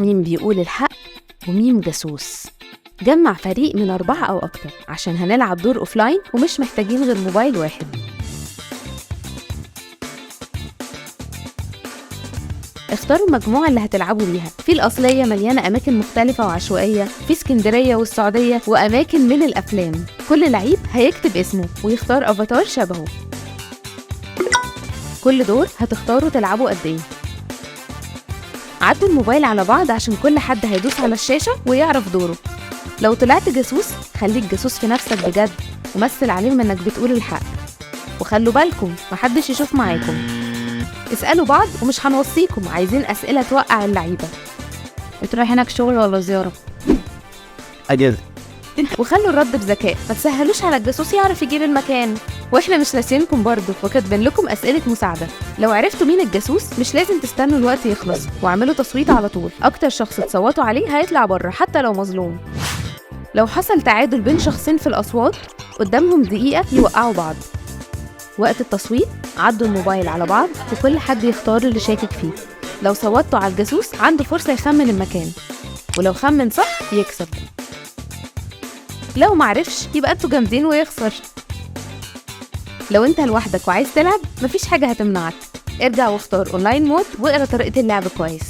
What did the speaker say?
مين بيقول الحق ومين جاسوس. جمع فريق من 4 أو أكتر عشان هنلعب دور أوفلاين ومش محتاجين غير موبايل واحد. اختاروا المجموعة اللي هتلعبوا بيها. في الأصلية مليانة أماكن مختلفة وعشوائية، في اسكندرية والسعودية وأماكن من الأفلام. كل لعيب هيكتب اسمه ويختار أفاتار شبهه. كل دور هتختاروا تلعبوا قد ايه. عدوا الموبايل على بعض عشان كل حد هيدوس على الشاشة ويعرف دوره. لو طلعت جاسوس خليك جاسوس في نفسك بجد ومثل عليهم انك بتقول الحق. وخلوا بالكم محدش يشوف معاكم. اسألوا بعض ومش هنوصيكم، عايزين أسئلة توقع اللعيبة. انت رايح هناك شغل ولا زيارة؟ أجازة. وخلوا الرد بذكاء، ما تسهلوش على الجاسوس يعرف يجيب المكان. واحنا مش ناسيينكم برضه وكاتبين لكم أسئلة مساعدة. لو عرفتوا مين الجاسوس مش لازم تستنوا الوقت يخلص، واعملوا تصويت على طول. أكتر شخص تصوتوا عليه هيطلع بره حتى لو مظلوم. لو حصل تعادل بين شخصين في الأصوات قدامهم دقيقة يوقعوا بعض. وقت التصويت عدوا الموبايل على بعض وكل حد يختار اللي شاكك فيه. لو صوتوا على الجاسوس عنده فرصة يخمن المكان، ولو خمن صح يكسب. لو معرفش يبقى انتوا جامدين ويخسر. لو انت لوحدك وعايز تلعب مفيش حاجة هتمنعك. ارجع واختار اونلاين مود واقرا طريقة اللعب كويس.